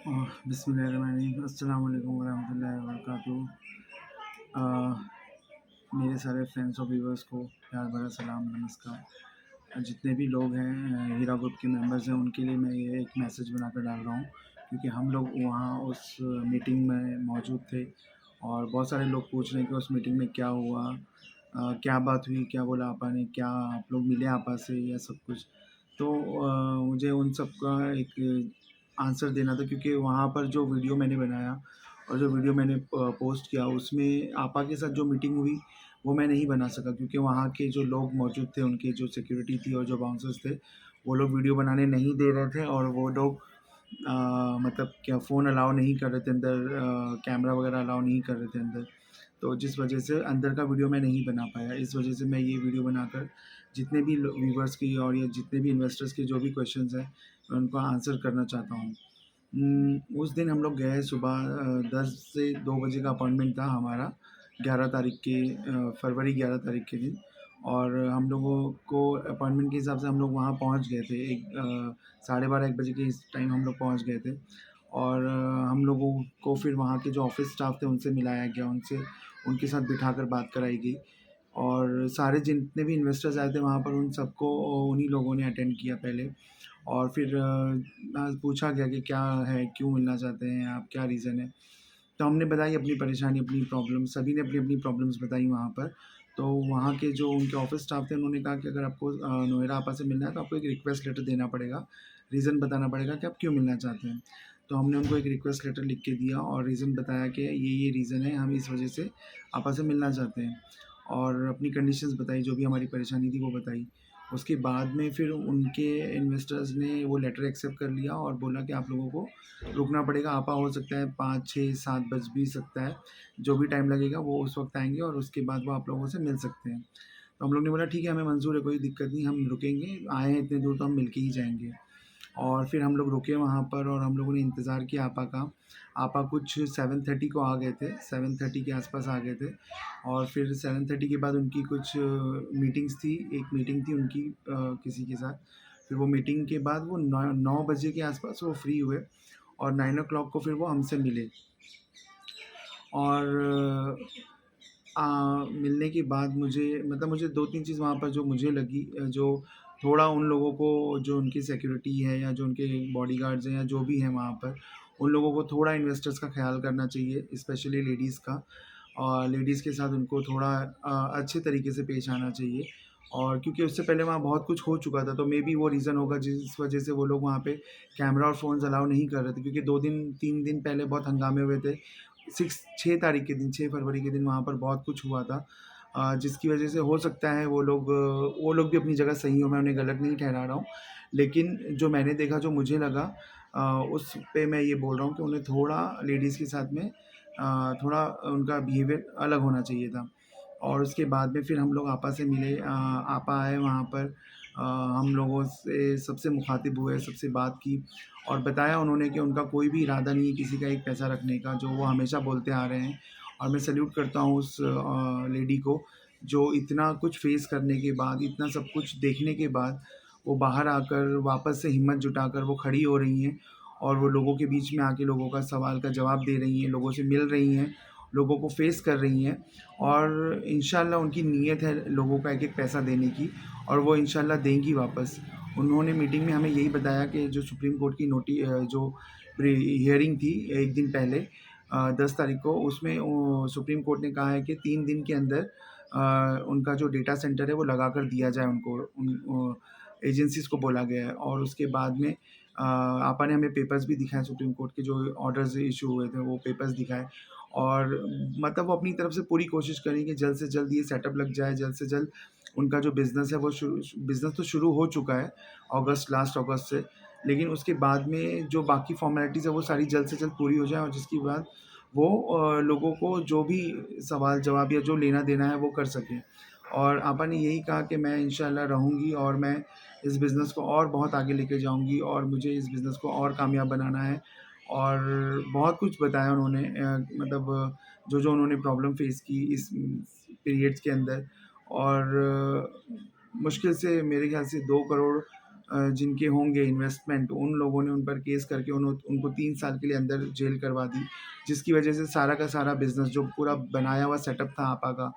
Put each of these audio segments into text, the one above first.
बिस्मिल्लाहिर्रहमानिर्रहीम। अस्सलाम वालेकुम वरहमतुल्लाहि वबरकातुहू। अ, मेरे सारे फ्रेंड्स और व्यूवर्स को प्यार भरा सलाम नमस्कार। जितने भी लोग हैं हीरा ग्रुप के मेंबर्स हैं उनके लिए मैं ये एक मैसेज बनाकर डाल रहा हूँ, क्योंकि हम लोग वहाँ उस मीटिंग में मौजूद थे और बहुत सारे लोग पूछ रहे हैं कि उस मीटिंग में क्या हुआ, क्या बात हुई, क्या बोला आपा ने, क्या आप लोग मिले आपा से या सब कुछ। तो मुझे उन सब का एक आंसर देना था, क्योंकि वहाँ पर जो वीडियो मैंने बनाया और जो वीडियो मैंने पोस्ट किया उसमें आपा के साथ जो मीटिंग हुई वो मैं नहीं बना सका, क्योंकि वहाँ के जो लोग मौजूद थे, उनके जो सिक्योरिटी थी और जो बाउंसर्स थे, वो लोग वीडियो बनाने नहीं दे रहे थे और वो लोग मतलब क्या फ़ोन अलाउ नहीं कर रहे थे अंदर, कैमरा वगैरह अलाउ नहीं कर रहे थे अंदर। तो जिस वजह से अंदर का वीडियो मैं नहीं बना पाया। इस वजह से मैं ये वीडियो बनाकर जितने भी व्यूवर्स की और या जितने भी इन्वेस्टर्स के जो भी क्वेश्चंस हैं, मैं उनको आंसर करना चाहता हूँ। उस दिन हम लोग गए सुबह 10 से 2 बजे का अपॉइंटमेंट था हमारा, 11 तारीख के फरवरी 11 तारीख के दिन। और हम लोगों को अपॉइंटमेंट के हिसाब से हम लोग वहाँ पहुँच गए थे। साढ़े 12 1 बजे के इस टाइम हम लोग पहुँच गए थे। और हम लोगों को फिर वहाँ के जो ऑफ़िस स्टाफ थे उनसे मिलाया गया, उनसे उनके साथ बिठाकर बात कराई गई। और सारे जितने भी इन्वेस्टर्स आए थे वहाँ पर उन सबको उन्हीं लोगों ने अटेंड किया पहले। और फिर पूछा गया कि क्या है, क्यों मिलना चाहते हैं आप, क्या रीज़न है। तो हमने बताई अपनी परेशानी, अपनी प्रॉब्लम, सभी ने अपनी अपनी प्रॉब्लम्स बताई वहाँ पर। तो वहाँ के जो उनके ऑफिस स्टाफ थे उन्होंने कहा कि अगर आपको नोएरा आपा से मिलना है तो आपको एक रिक्वेस्ट लेटर देना पड़ेगा, रीज़न बताना पड़ेगा कि आप क्यों मिलना चाहते हैं। तो हमने उनको एक रिक्वेस्ट लेटर लिख के दिया और रीज़न बताया कि ये रीज़न है, हम इस वजह से आपा से मिलना चाहते हैं। और अपनी कंडीशंस बताई, जो भी हमारी परेशानी थी वो बताई। उसके बाद में फिर उनके इन्वेस्टर्स ने वो लेटर एक्सेप्ट कर लिया और बोला कि आप लोगों को रुकना पड़ेगा। आपा हो सकता है 5, 6, 7 बज भी सकता है, जो भी टाइम लगेगा वो उस वक्त आएंगे और उसके बाद वो आप लोगों से मिल सकते हैं। तो हम लोग ने बोला ठीक है, हमें मंजूर है, कोई दिक्कत नहीं, हम रुकेंगे, आए हैं इतने दूर तो हम मिल के ही जाएंगे। और फिर हम लोग रुके वहाँ पर और हम लोगों ने इंतज़ार किया आपा का। आपा कुछ 7:30 को आ गए थे, 7:30 के आसपास आ गए थे। और फिर 7:30 के बाद उनकी कुछ मीटिंग्स थी, एक मीटिंग थी उनकी किसी के साथ। फिर वो मीटिंग के बाद वो 9 बजे के आसपास वो फ्री हुए और 9 o'clock को फिर वो हमसे मिले। और मिलने के बाद मुझे 2-3 चीज़ वहाँ पर जो मुझे लगी, जो थोड़ा उन लोगों को, जो उनकी सिक्योरिटी है या जो उनके बॉडीगार्ड्स हैं या जो भी हैं वहाँ पर, उन लोगों को थोड़ा इन्वेस्टर्स का ख़्याल करना चाहिए, स्पेशली लेडीज़ का। और लेडीज़ के साथ उनको थोड़ा अच्छे तरीके से पेश आना चाहिए। और क्योंकि उससे पहले वहाँ बहुत कुछ हो चुका था, तो मेबी वो रीज़न होगा जिस वजह से वो लोग वहाँ पे कैमरा और फ़ोन्स अलाउ नहीं कर रहे थे, क्योंकि 2 दिन 3 दिन पहले बहुत हंगामे हुए थे। 6 तारीख के दिन, 6 फरवरी के दिन वहाँ पर बहुत कुछ हुआ था, जिसकी वजह से हो सकता है वो लोग भी अपनी जगह सही हो, मैं उन्हें गलत नहीं ठहरा रहा हूँ। लेकिन जो मैंने देखा, जो मुझे लगा, उस पे मैं ये बोल रहा हूँ कि उन्हें थोड़ा लेडीज़ के साथ में थोड़ा उनका बिहेवियर अलग होना चाहिए था। और उसके बाद में फिर हम लोग आपा से मिले, आपा आए वहाँ पर, हम लोगों से सबसे मुखातिब हुए, सबसे बात की और बताया उन्होंने कि उनका कोई भी इरादा नहीं है किसी का एक पैसा रखने का, जो वो हमेशा बोलते आ रहे हैं। और मैं सैल्यूट करता हूँ उस लेडी को, जो इतना कुछ फेस करने के बाद, इतना सब कुछ देखने के बाद, वो बाहर आकर वापस से हिम्मत जुटाकर वो खड़ी हो रही हैं और वो लोगों के बीच में आके लोगों का सवाल का जवाब दे रही हैं, लोगों से मिल रही हैं, लोगों को फेस कर रही हैं। और इंशाल्लाह उनकी नीयत है लोगों का एक-एक पैसा देने की और वो इंशाल्लाह देंगी वापस। उन्होंने मीटिंग में हमें यही बताया कि जो सुप्रीम कोर्ट की जो हियरिंग थी 1 दिन पहले, 10 तारीख को, उसमें सुप्रीम कोर्ट ने कहा है कि 3 दिन के अंदर उनका जो डेटा सेंटर है वो लगा कर दिया जाए उनको, एजेंसीज़ को बोला गया है। और उसके बाद में आपा ने हमें पेपर्स भी दिखाए, सुप्रीम कोर्ट के जो ऑर्डर्स इशू हुए थे वो पेपर्स दिखाए। और मतलब वो अपनी तरफ से पूरी कोशिश करें कि जल्द से जल्द ये सेटअप लग जाए, जल्द से जल्द उनका जो बिज़नेस है वो बिज़नेस तो शुरू हो चुका है लास्ट अगस्त से। लेकिन उसके बाद में जो बाकी फ़ॉर्मेलिटीज़ है वो सारी जल्द से जल्द पूरी हो जाए और जिसके बाद वो लोगों को जो भी सवाल-जवाब या जो लेना-देना है वो कर सकें। और आपा ने यही कहा कि मैं इंशाल्लाह रहूँगी और मैं इस बिज़नेस को और बहुत आगे लेके जाऊँगी और मुझे इस बिज़नेस को और कामयाब बनाना है। और बहुत कुछ बताया उन्होंने, मतलब जो-जो उन्होंने प्रॉब्लम फ़ेस की इस पीरियड्स के अंदर। और मुश्किल से मेरे ख़्याल से 2 करोड़ जिनके होंगे इन्वेस्टमेंट, उन लोगों ने उन पर केस करके उनको 3 साल के लिए अंदर जेल करवा दी, जिसकी वजह से सारा का सारा बिज़नेस जो पूरा बनाया हुआ सेटअप था आपा का,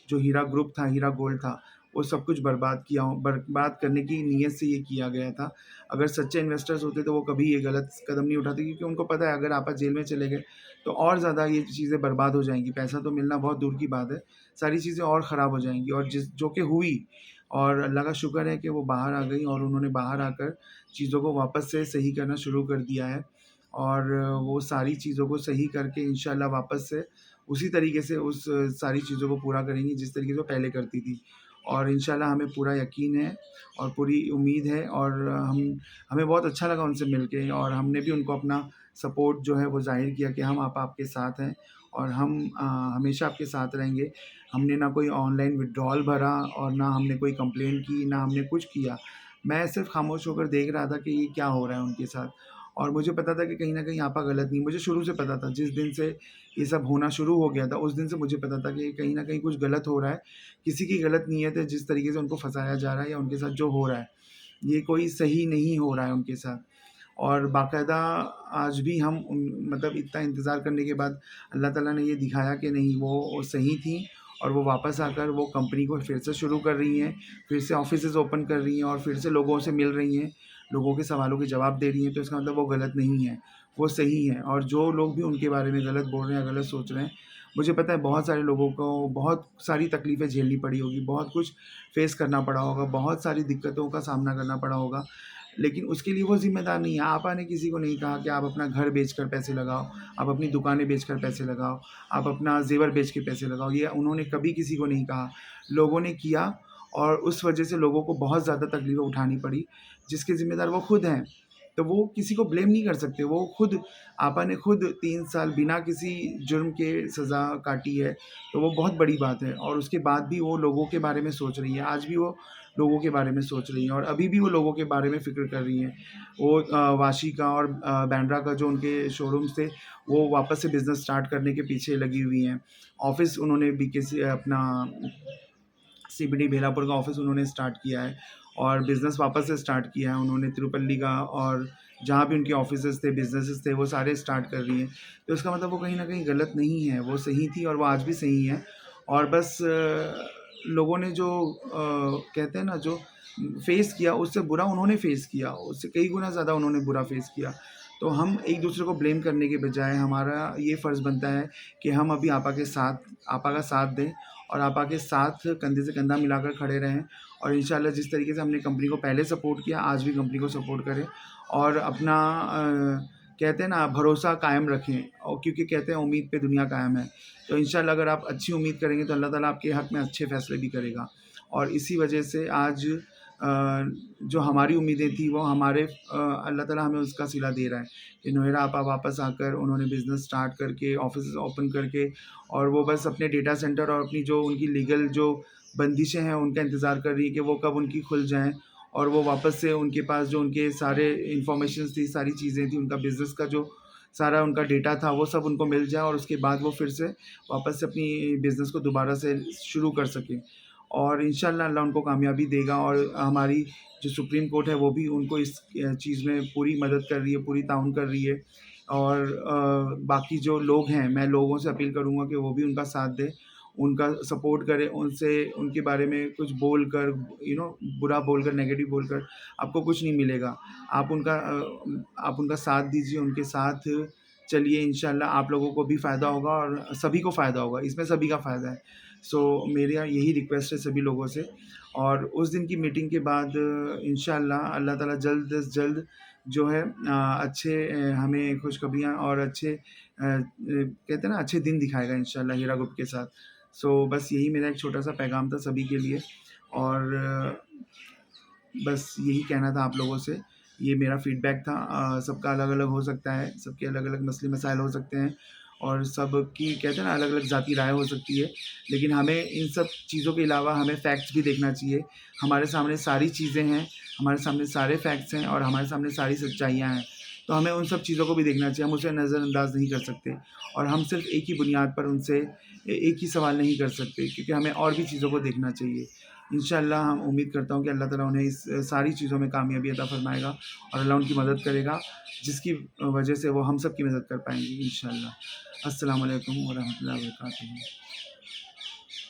जो हीरा ग्रुप था, हीरा गोल्ड था, वो सब कुछ बर्बाद करने की नीयत से ये किया गया था। अगर सच्चे इन्वेस्टर्स होते तो वो कभी ये गलत कदम नहीं उठाते, क्योंकि उनको पता है अगर आपा जेल में चले गए तो और ज़्यादा ये चीज़ें बर्बाद हो जाएँगी। पैसा तो मिलना बहुत दूर की बात है, सारी चीज़ें और ख़राब हो जाएँगी, और जो कि हुई, और अल्लाह का शुक्र है कि वो बाहर आ गई और उन्होंने बाहर आकर चीज़ों को वापस से सही करना शुरू कर दिया है, और वो सारी चीज़ों को सही करके इंशाल्लाह वापस से उसी तरीके से उस सारी चीज़ों को पूरा करेंगी जिस तरीके से वो पहले करती थी। और इंशाल्लाह हमें पूरा यकीन है और पूरी उम्मीद है, और हमें बहुत अच्छा लगा उनसे मिलके, और हमने भी उनको अपना सपोर्ट जो है वो ज़ाहिर किया कि हम आपके साथ हैं, और हम हमेशा आपके साथ रहेंगे। हमने ना कोई ऑनलाइन विथड्रॉल भरा, और ना हमने कोई कंप्लेंट की, ना हमने कुछ किया। मैं सिर्फ़ खामोश होकर देख रहा था कि ये क्या हो रहा है उनके साथ, और मुझे पता था कि कहीं न कहीं आपा गलत नहीं, मुझे शुरू से पता था। जिस दिन से ये सब होना शुरू हो गया था, उस दिन से मुझे पता था कि कहीं न कहीं कुछ गलत हो रहा है। किसी की गलत नीयत है, जिस तरीके से उनको फँसाया जा रहा है या उनके साथ जो हो रहा है, ये कोई सही नहीं हो रहा है उनके साथ। और बाकायदा आज भी हम मतलब इतना इंतज़ार करने के बाद अल्लाह ताला ने ये दिखाया कि नहीं, वो सही थी, और वो वापस आकर वो कंपनी को फिर से शुरू कर रही हैं, फिर से ऑफ़िसेज़ ओपन कर रही हैं, और फिर से लोगों से मिल रही हैं, लोगों के सवालों के जवाब दे रही हैं। तो इसका मतलब वो गलत नहीं है, वो सही है। और जो लोग भी उनके बारे में गलत बोल रहे हैं या गलत सोच रहे हैं, मुझे पता है बहुत सारे लोगों को बहुत सारी तकलीफ़ें झेलनी पड़ी होगी, बहुत कुछ फ़ेस करना पड़ा होगा, बहुत सारी दिक्कतों का सामना करना पड़ा होगा। लेकिन उसके लिए वो ज़िम्मेदार नहीं है। आपा ने किसी को नहीं कहा कि आप अपना घर बेचकर पैसे लगाओ, आप अपनी दुकानें बेचकर पैसे लगाओ, आप अपना ज़ेवर बेच के पैसे लगाओ, ये उन्होंने कभी किसी को नहीं कहा। लोगों ने किया, और उस वजह से लोगों को बहुत ज़्यादा तकलीफ़ें उठानी पड़ी, जिसके ज़िम्मेदार वो खुद हैं। तो वो किसी को ब्लेम नहीं कर सकते। वो खुद, आपा ने खुद 3 साल बिना किसी जुर्म के सज़ा काटी है, तो वो बहुत बड़ी बात है, और उसके बाद भी वो लोगों के बारे में सोच रही हैं। आज भी वो लोगों के बारे में सोच रही हैं, और अभी भी वो लोगों के बारे में फ़िक्र कर रही हैं। वो वाशी का और बांद्रा का जो उनके शोरूम्स थे, वो वापस से बिज़नेस स्टार्ट करने के पीछे लगी हुई हैं। ऑफ़िस उन्होंने बीकेसी अपना सीबीडी बेलापुर का ऑफ़िस उन्होंने स्टार्ट किया है, और बिज़नेस वापस से स्टार्ट किया है उन्होंने तिरुपल्ली का, और जहाँ भी उनके ऑफ़िसेज़ थे, बिज़नेसेस थे, वो सारे स्टार्ट कर रही हैं। तो इसका मतलब वो कहीं न कहीं गलत नहीं है, वो सही थी और वो आज भी सही हैं। और बस लोगों ने जो कहते हैं ना, जो फ़ेस किया, उससे बुरा उन्होंने फ़ेस किया, उससे कई गुना ज़्यादा उन्होंने बुरा फ़ेस किया। तो हम एक-दूसरे को ब्लेम करने के बजाय हमारा ये फ़र्ज़ बनता है कि हम अभी आपा का साथ दें, और आपा के साथ कंधे से कंधा मिलाकर खड़े रहें, और इंशाल्लाह जिस तरीके से हमने कंपनी को पहले सपोर्ट किया, आज भी कंपनी को सपोर्ट करें, और अपना कहते हैं ना, भरोसा कायम रखें, और क्योंकि कहते हैं उम्मीद पे दुनिया कायम है। तो इंशाल्लाह अगर आप अच्छी उम्मीद करेंगे तो अल्लाह ताला आपके हक़ में अच्छे फ़ैसले भी करेगा। और इसी वजह से आज जो हमारी उम्मीदें थी वो अल्लाह ताला हमें उसका सिला दे रहा है कि नोहेरा आपा वापस आकर उन्होंने बिज़नेस स्टार्ट करके, ऑफ़िसेज़ ओपन करके, और वो बस अपने डेटा सेंटर और अपनी जो उनकी लीगल जो बंदिशें हैं उनका इंतज़ार कर रही है कि वो कब उनकी खुल जाएँ, और वो वापस से उनके पास जो उनके सारे इन्फॉर्मेशंस थी, सारी चीज़ें थी, उनका बिज़नेस का जो सारा उनका डेटा था, वो सब उनको मिल जाए, और उसके बाद वो फिर से वापस से अपनी बिज़नेस को दोबारा से शुरू कर सकें। और इंशाल्लाह अल्लाह उनको कामयाबी देगा, और हमारी जो सुप्रीम कोर्ट है वो भी उनको इस चीज़ में पूरी मदद कर रही है, पूरी ताउन कर रही है। और बाकी जो लोग हैं, मैं लोगों से अपील करूँगा कि वो भी उनका साथ दें, उनका सपोर्ट करें, उनसे उनके बारे में कुछ बोलकर, बुरा बोलकर, नेगेटिव बोलकर आपको कुछ नहीं मिलेगा। आप उनका साथ दीजिए, उनके साथ चलिए, इंशाल्लाह आप लोगों को भी फ़ायदा होगा और सभी को फ़ायदा होगा, इसमें सभी का फ़ायदा है। सो मेरे यहाँ यही रिक्वेस्ट है सभी लोगों से। और उस दिन की मीटिंग के बाद इंशाल्लाह अल्लाह ताला जल्द से जल्द जो है अच्छे हमें खुशखबरियाँ और अच्छे कहते हैं ना, अच्छे दिन दिखाएगा इंशाल्लाह हीरा ग्रुप के साथ। सो बस यही मेरा एक छोटा-सा पैगाम था सभी के लिए, और बस यही कहना था आप लोगों से। ये मेरा फ़ीडबैक था। सबका अलग-अलग हो सकता है, सबके अलग-अलग मसले-मसाइल हो सकते हैं, और सबकी कहते हैं ना अलग-अलग ज़ाती राय हो सकती है। लेकिन हमें इन सब चीज़ों के अलावा हमें फैक्ट्स भी देखना चाहिए। हमारे सामने सारी चीज़ें हैं, हमारे सामने सारे फैक्ट्स हैं, और हमारे सामने सारी सच्चाइयाँ हैं। तो हमें उन सब चीज़ों को भी देखना चाहिए, हम उसे नज़रअंदाज़ नहीं कर सकते, और हम सिर्फ़ एक ही बुनियाद पर उनसे एक ही सवाल नहीं कर सकते, क्योंकि हमें और भी चीज़ों को देखना चाहिए। इंशाअल्लाह हम उम्मीद करता हूँ कि अल्लाह ताला उन्हें इस सारी चीज़ों में कामयाबी अता फ़रमाएगा और अल्लाह उनकी मदद करेगा, जिसकी वजह से वो हम सब की मदद कर पाएँगे इंशाअल्लाह। अस्सलामु अलैकुम व रहमतुल्लाहि व बरकातुहू।